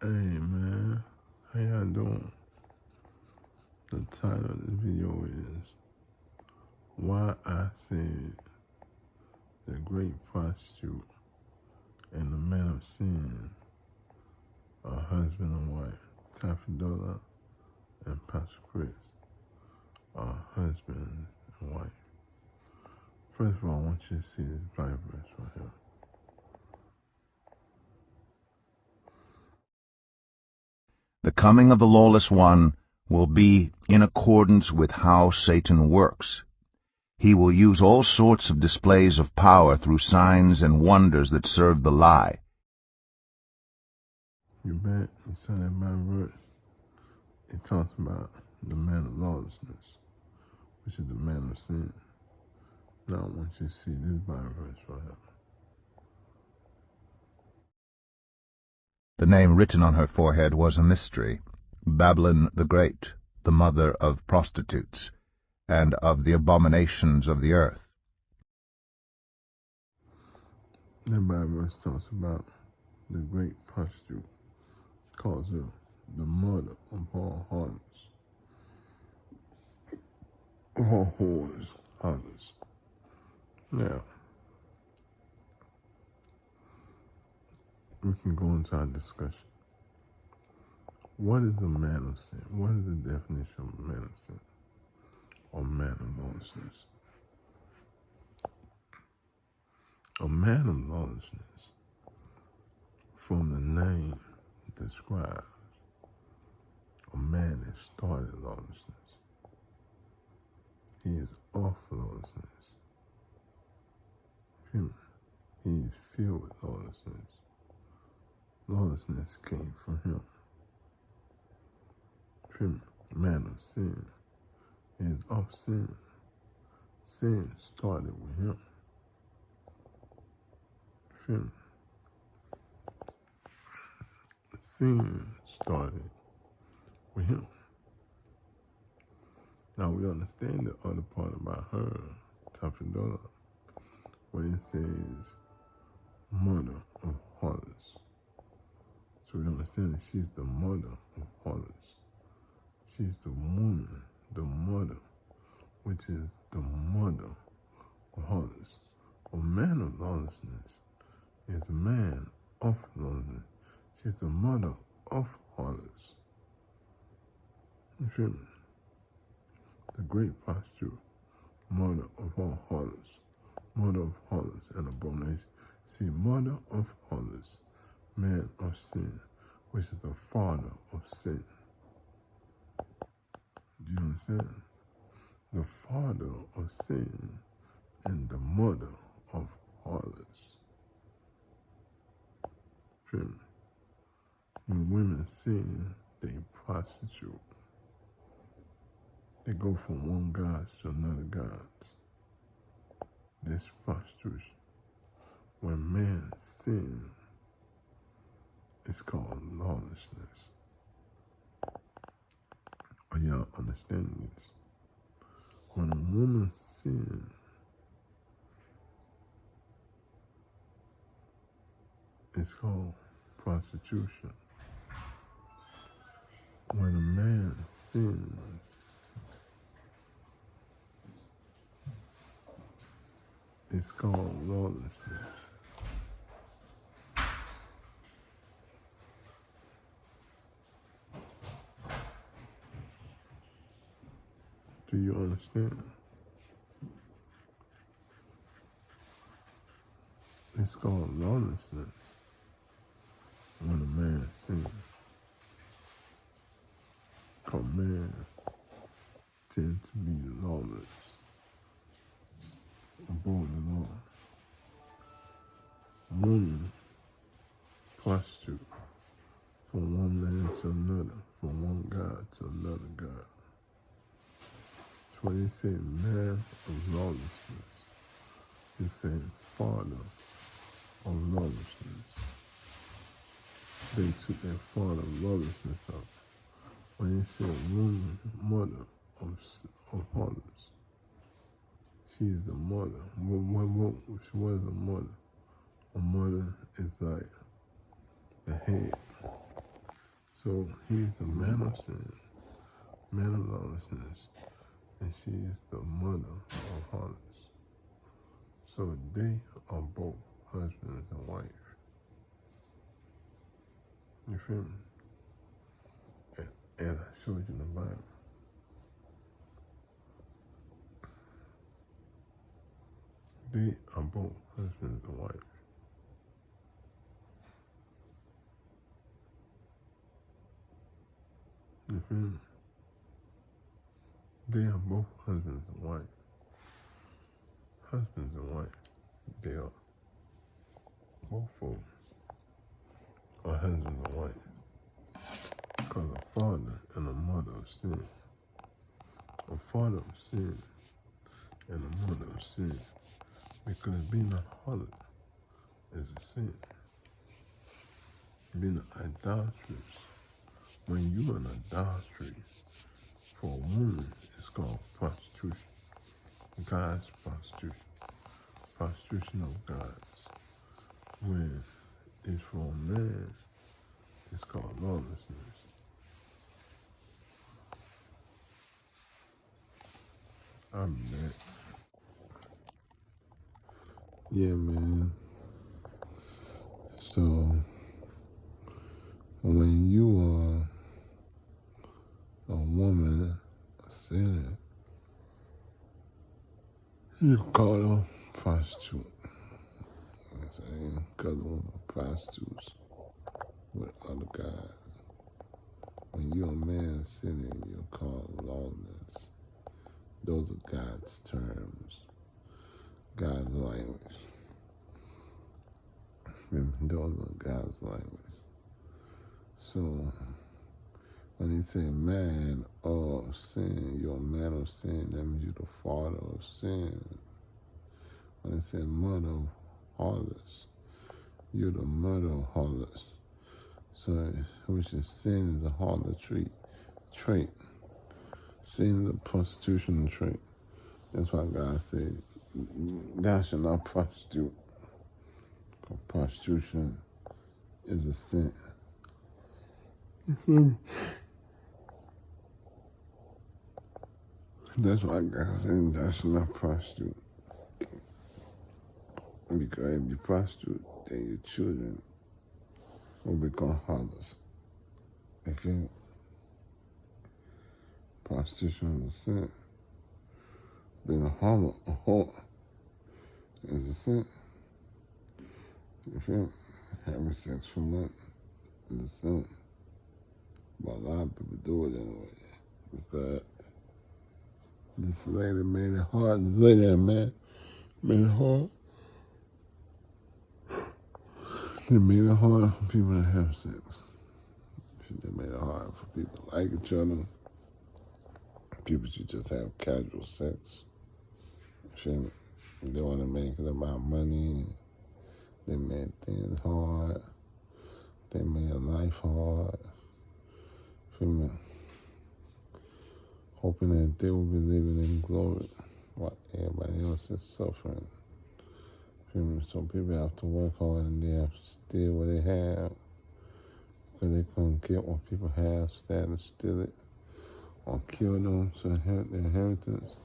Hey man, how y'all doing? The title of this video is Why I Said the Great Prostitute and the Man of Sin are husband and wife. Tafidola and Pastor Chris are husband and wife. First of all, I want you to see this Bible verse right here. The coming of the lawless one will be in accordance with how Satan works. He will use all sorts of displays of power through signs and wonders that serve the lie. You bet, you saw that Bible verse? It talks about the man of lawlessness, which is the man of sin. Now I want you to see this Bible verse right here. The name written on her forehead was a mystery, Babylon the Great, the mother of prostitutes, and of the abominations of the earth. That Bible verse talks about the great prostitute, calls her the mother of all harlots, all whores, harlots. Now, we can go into our discussion. What is a man of sin? What is the definition of a man of sin or man of lawlessness? A man of lawlessness, from the name, describes a man that started lawlessness. He is of lawlessness. He is filled with lawlessness. Lawlessness came from him. Man of sin is of sin. Sin started with him. Sin started with him. Now we understand the other part about her, Tafidola, where it says mother of harlots. So we understand that she's the mother of harlots. She's the woman, the mother, which is the mother of harlots. A man of lawlessness is a man of lawlessness. She's the mother of harlots. The great prostitute, mother of all harlots, mother of harlots and abomination. See, mother of harlots, man of sin, which is the father of sin. Do you understand? The father of sin and the mother of harlots. When women sin, they prostitute. They go from one god to another god. This prostitution. When man sins, it's called lawlessness. Are y'all understanding this? When a woman sins, it's called prostitution. When a man sins, it's called lawlessness. Do you understand? It's called lawlessness when a man sins. Because man tend to be lawless, above the law. Woman, prostitute, from one man to another, from one God to another God. That's why they say man of lawlessness. It's saying father of lawlessness. They took that father of lawlessness out. When they say woman, mother of harlots, she is the mother. What is a mother? A mother is like the head. So he's the man of sin, man of lawlessness, and she is the mother of harlots. So they are both husbands and wife. You feel me? As I showed you in the Bible. They are both husbands and wife. You feel me? They are both husbands and wife. Husbands and wife. They are. Both of them are husband and wife. Because a father and a mother of sin. A father of sin and a mother of sin. Because being a harlot is a sin. Being an idolatrous. When you're in idolatry for a woman, it's called prostitution. God's prostitution. Prostitution of God's. When it's for a man, it's called lawlessness. I'm back. Yeah, man. So, when you are a woman, a sinner, you call her prostitute. You know what I'm saying? Because women are prostitutes with other guys. When you're a man sinning, you're called lawless. Those are God's terms, God's language. Those are God's language. So, when he say man of sin, you're a man of sin, that means you're the father of sin. When it said mother of harlots, you're the mother of harlots. So, which is sin is a harlotry trait. Sin is a prostitution trait. That's why God said, thou shalt not prostitute. Prostitution is a sin. That's why God said, thou shalt not prostitute. Because if you prostitute, then your children will become harlots. Okay? Prostitution is a sin. Being a harlot, a whore, is a sin. You feel me? Having sex for money is a sin. But a lot of people do it anyway. Because this lady made it hard. This lady and man made it hard. They made it hard for people to have sex. They made it hard for people to like each other. People should just have casual sex. They want to make it about money. They made things hard. They made life hard. Hoping that they will be living in glory while everybody else is suffering. So people have to work hard and they have to steal what they have because they couldn't get what people have, so they had to steal it or kill them to inherit their inheritance.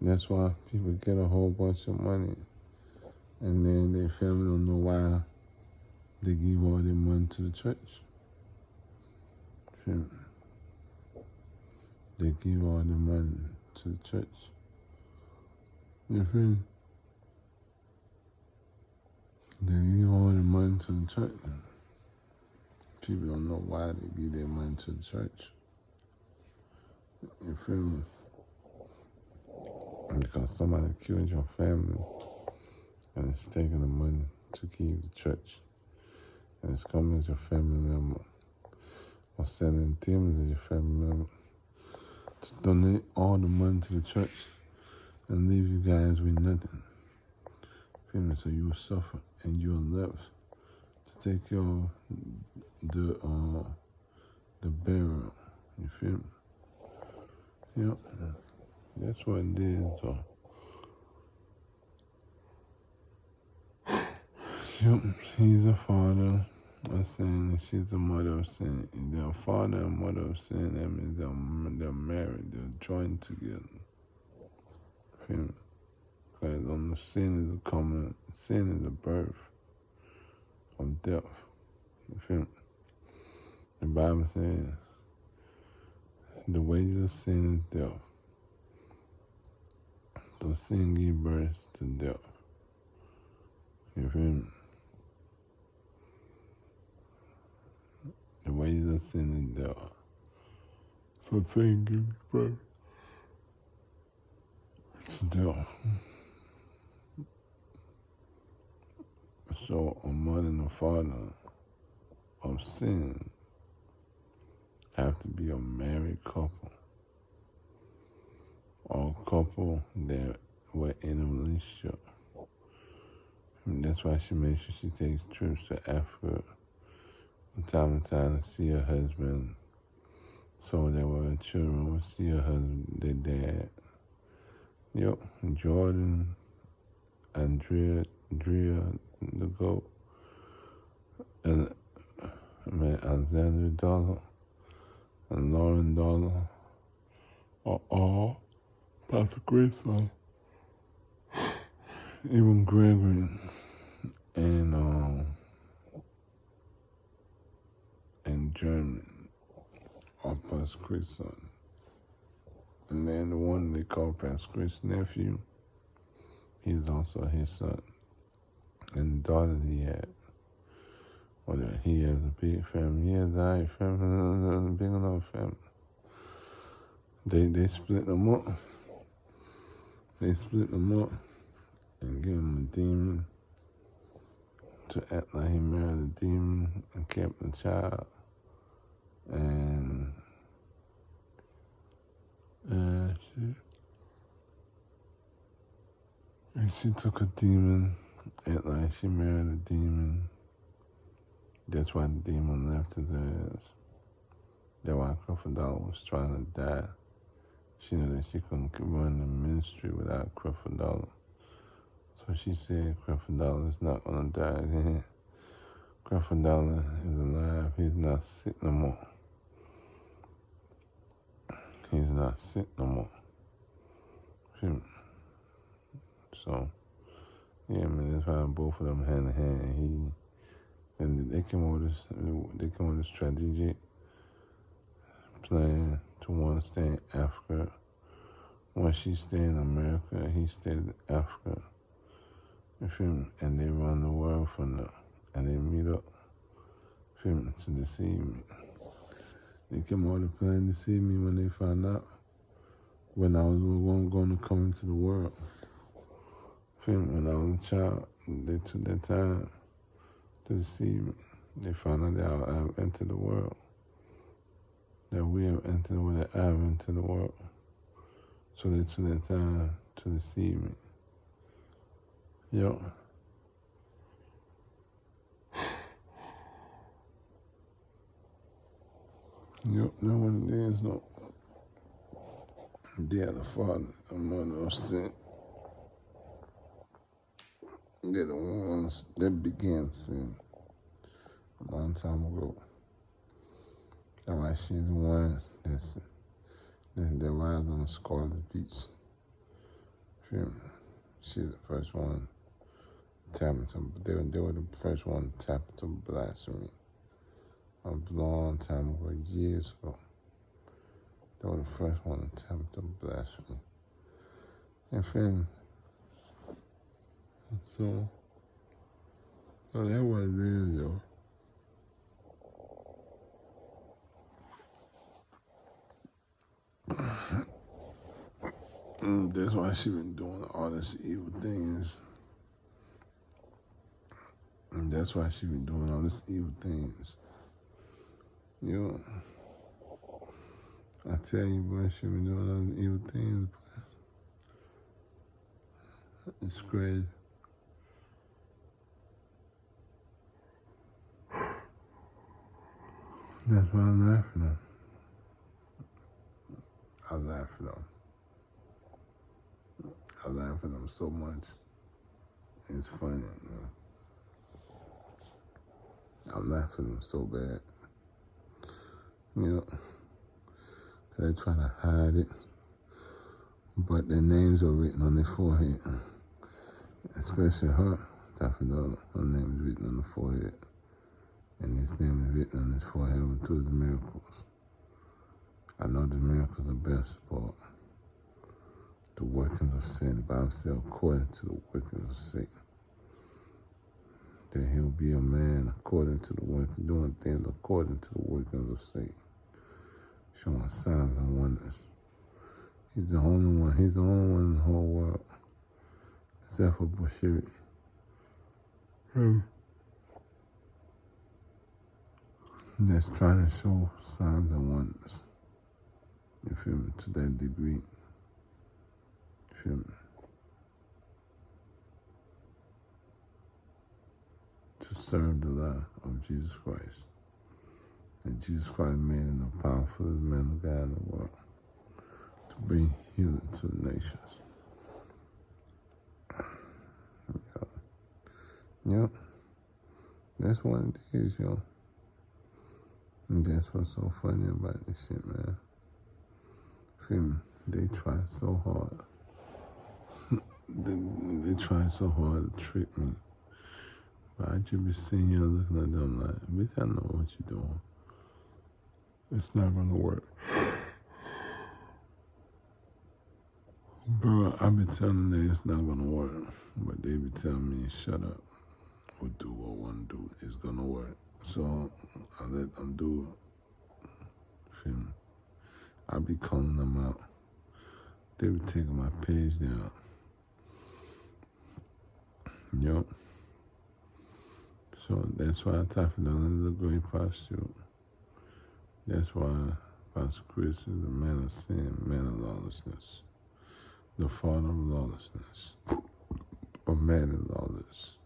And that's why people get a whole bunch of money and then their family don't know why they give all their money to the church. They give all their money to the church. You feel me? They give all their money to the church. People don't know why they give their money to the church. You feel me? Because somebody killed your family and it's taking the money to keep the church. And it's coming as your family member. Or sending demons as your family member to donate all the money to the church and leave you guys with nothing. So you will suffer and you are left to take care of the burial. You feel me? Yep. That's what it is. Yep. He's a father I'm saying that she's the mother of sin. If they're father and mother of sin, that means they're married, they're joined together. Feel me? Because on the sin is the birth of death. You feel me? The Bible says the wages of sin is death. So sin gives birth to death. You feel me? The wages of sin is death. So sin gives birth to death. So a mother and a father of sin have to be a married couple or a couple that were in a relationship. And that's why she makes sure she takes trips to Africa from time to time to see her husband, so that when her children will see her husband, their dad. Yep, Jordan, Andrea, the GOAT, and Alexander Dollar, and Lauren Dollar are all Pastor Grace's son. Even Gregory and German are Pastor Grace's son. And then the one they call Pastor Grace's nephew, he's also his son. And the daughter he had, he has a big family. He has a big family, big enough family. They split them up. They split them up and gave him a demon to act like he married a demon and kept the child. And she took a demon, act like she married a demon. That's why the demon left his ass. That's why Crocodile was trying to die. She knew that she couldn't run the ministry without Crocodile. So she said Crocodile is not going to die again. Crocodile is alive. He's not sick no more. He's not sick no more. So, yeah, man, that's why both of them hand in hand. And they came with this strategic plan to want to stay in Africa. When she stayed in America, he stayed in Africa. You feel me? And they run the world from there. And they meet up, feel me, to deceive me. They came on the plan to deceive me when they found out when I was going to come into the world. Feel me? When I was a child, they took their time to deceive me. They found out that I have entered the world. That we have entered the world, that I have entered the world. So they took their time to deceive me. Yo. Yep, no one there is no. They are the father and mother of sin. They're the ones that began sin a long time ago. That's why she's the one that rides on the Scarlet Beach. Feel me? She's the first one tapping to. They were the first one tapping to blasphemy. A long time ago, years ago. They were the first one to tap to blasphemy. And feel me? So that's what it is, yo. That's why she been doing all this evil things. And that's why she been doing all this evil things. You know, I tell you, boy, she been doing all these evil things, but it's crazy. That's why I'm laughing at. I laugh at them. I laugh at them so much. It's funny, you know. I'm laughing at them so bad. You know, they try to hide it, but their names are written on their forehead. Especially her, Tafadala, her name is written on the forehead. And his name is written on his forehead with his miracles. I know the miracles are best, but the workings of sin, the Bible says, according to the workings of Satan. That he'll be a man according to the work, doing things according to the workings of Satan, showing signs and wonders. He's the only one in the whole world, except for Bashir. That's trying to show signs and wonders. You feel me? To that degree. You feel me? To serve the lie of Jesus Christ. And Jesus Christ made him the powerful man of God in the world to bring healing to the nations. Yep. That's what it is, yo. And that's what's so funny about this shit, man. Feel me? They try so hard. they try so hard to trick me. But I just be sitting here looking at them like, bitch, I know what you're doing. It's not gonna work. Bro, I be telling them it's not gonna work. But they be telling me, shut up. Or do what I want to do. It's gonna work. So I let them do it. Feel me? I be calling them out. They be taking my page down. Yup. So that's why Tafadala is a great prostitute. That's why Pastor Chris is a man of sin, man of lawlessness. The father of lawlessness. A man of lawless.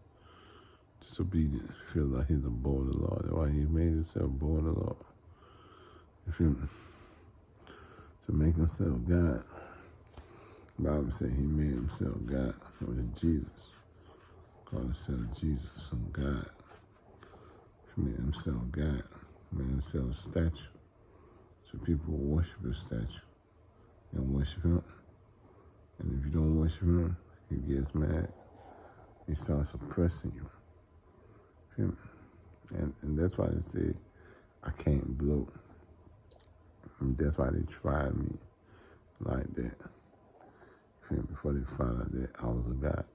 Disobedient. Feel like he's a boy of the Lord. That's why he made himself boy of the Lord. You feel me? To make himself God. The Bible said he made himself God. It was Jesus. Called himself Jesus, some God. He made himself God. Made himself a statue. So people will worship his statue. And worship him. And if you don't worship him, he gets mad. He starts oppressing you. Feel me? And that's why they say I can't blow. And that's why they tried me like that. Feel me? Before they found out that I was a God.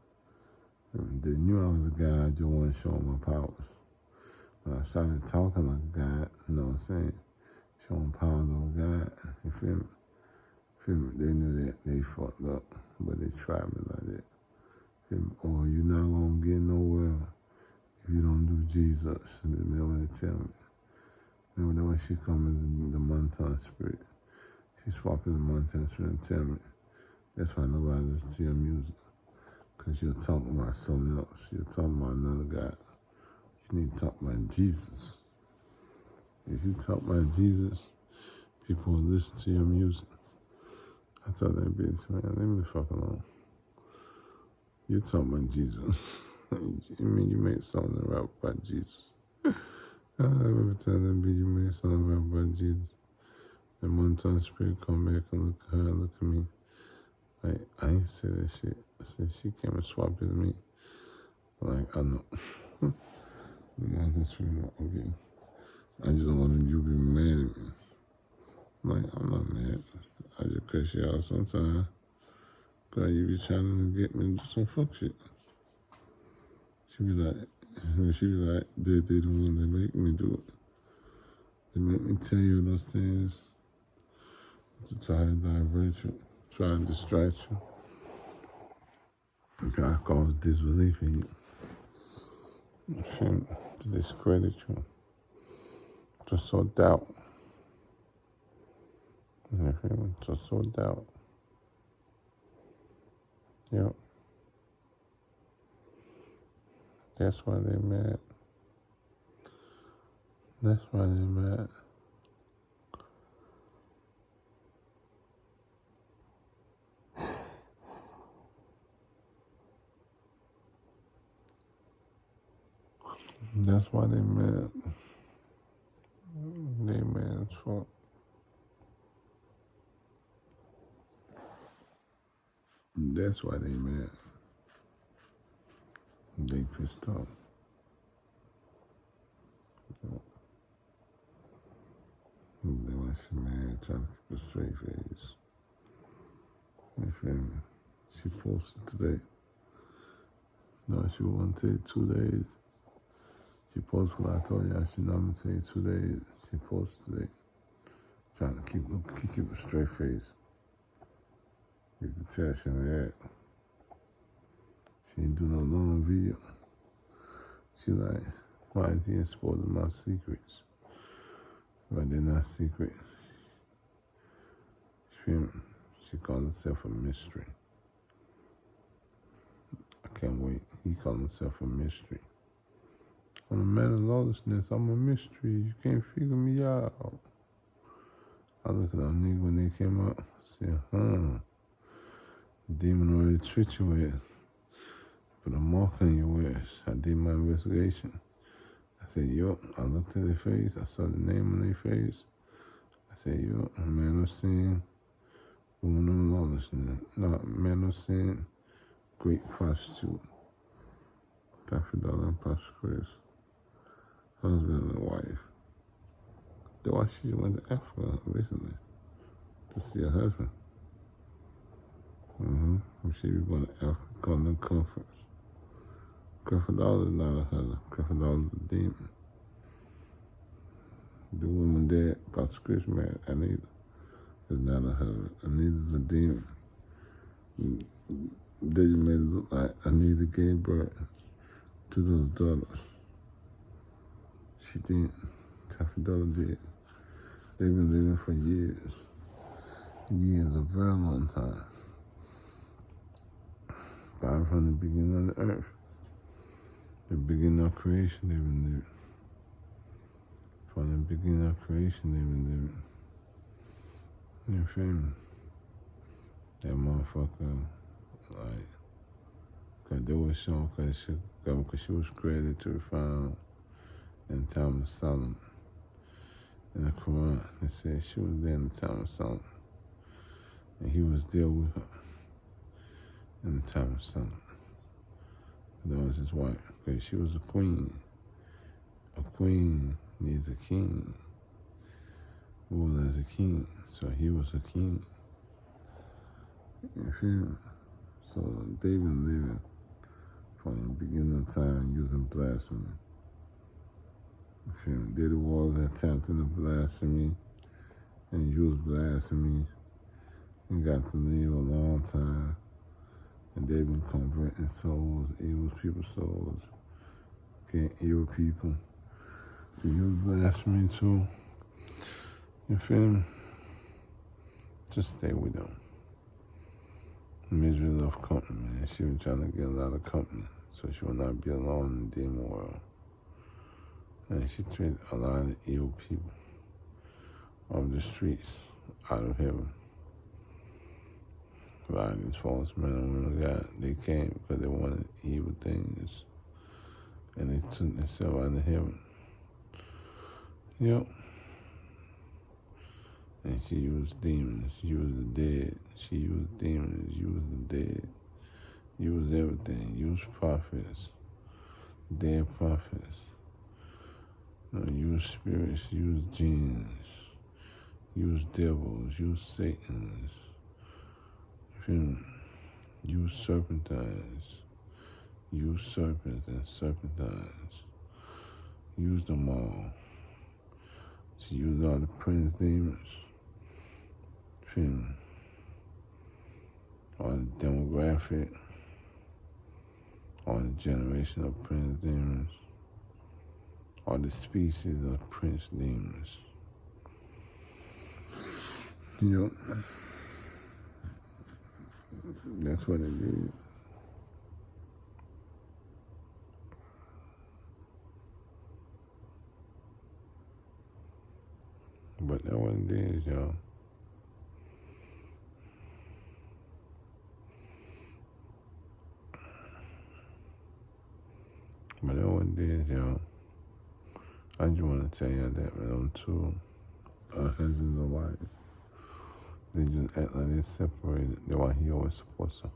They knew I was a God, I just wanted to show them my powers. When I started talking like a God, you know what I'm saying? Showing powers of a God, you feel me? Feel me? They knew that they fucked up, but they tried me like that. Feel me? Oh, you're not gonna get nowhere if you don't do Jesus. And they know what they tell me. Remember when she comes in the monotone spirit, she swapping the monotone spirit and tell me, that's why nobody listens to your music. Because you're talking about something else. You're talking about another God. You need to talk about Jesus. If you talk about Jesus, people will listen to your music. I told that bitch, man, leave me the fuck alone. You talk about Jesus. You mean you make songs and rap about Jesus? I remember telling that bitch you made songs and rap about Jesus. And one time spirit come back and look at her, look at me. Like, I ain't say that shit. I said, she came and swapped with me. Like, I know. The mountain spirit, okay. I just don't want you to be mad at me. Like, I'm not mad. I just cuss you out sometimes. Cause you be trying to get me to do some fuck shit. She be like, they the one that make me do it. They make me tell you those things to try to divert you, try and distract you. Try to cause disbelief in you. To discredit you. To sow doubt. To sow doubt. Yep. That's why they're mad. That's why they're mad. That's why they're mad. much fault. And that's why they mad. They pissed off. They why she mad, trying to keep a straight face. You feel me? She posted today. No, she won't take 2 days. She posted, I told you she not gonna take 2 days. She posted today. Trying to keep a straight face. You can tell she mad. She ain't do no long video. She like, why is he exposing my secrets? But they're not secret. She calls herself a mystery. I can't wait. He calls himself a mystery. I'm a man of lawlessness. I'm a mystery. You can't figure me out. I look at them niggas when they came out. I said, demon already tricked you with. Put a mark on your ass. I did my investigation. I said, yup. I looked at their face. I saw the name on their face. I said, yup. A man of sin. Woman of lawlessness. No, man of sin. Great prostitute. $1,000 and prostitute. Husband and wife. That's why she went to Africa recently. To see her husband. She was going to Africa on the conference. $1,000 is not a husband. $1,000 is a demon. The woman dead, prostitution married, Anita, is not a husband. Anita's a demon. They made it look like Anita gave birth to those daughters. She didn't. $1,000 did. They've been living for years. Years, a very long time. Right from the beginning of the earth. The beginning of creation, they've been living. From the beginning of creation, they've been living. You feel me? That motherfucker, like, cause they was shown, cause she was created to be found in the time of Solomon. In the Quran, it said she was there in the time of Solomon. And he was there with her in the time of Solomon. That was his wife, because she was a queen. A queen needs a king. Rule as a king, so he was a king. You feel me? So they've been living from the beginning of time using blasphemy. You feel me? They the ones that tapped into blasphemy and used blasphemy and got to live a long time. And they've been converting souls, evil people's souls, getting evil people to use blasphemy too. You feel me? Just stay with them. Misery love company, man. She was trying to get a lot of company, so she will not be alone in the demon world. And she treated a lot of evil people of the streets out of heaven. A lot of these false men and women of God, they came because they wanted evil things, and they took themselves out of heaven. Yep. And she used demons, used the dead. She used demons, used the dead. Used everything, used prophets, dead prophets. Used spirits, used jinns, used devils, used satans. Use serpentines, use serpents and serpentines. Use them all. She used all the prince demons. All the demographic, all the generation of prince demons, all the species of prince demons. Yep. That's what it is. But that's what it is, y'all. But that's what it is, y'all. I just want to tell y'all that, man. I'm too husbands and wives. They just act like they're separated. That's why he always supports them.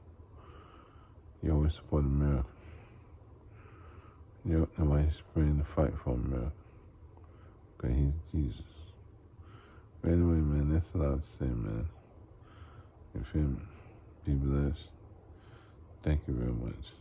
He always supports America. That's why he's praying to fight for America. Because he's Jesus. But anyway, man, that's all I have to say, man. You feel me? Be blessed. Thank you very much.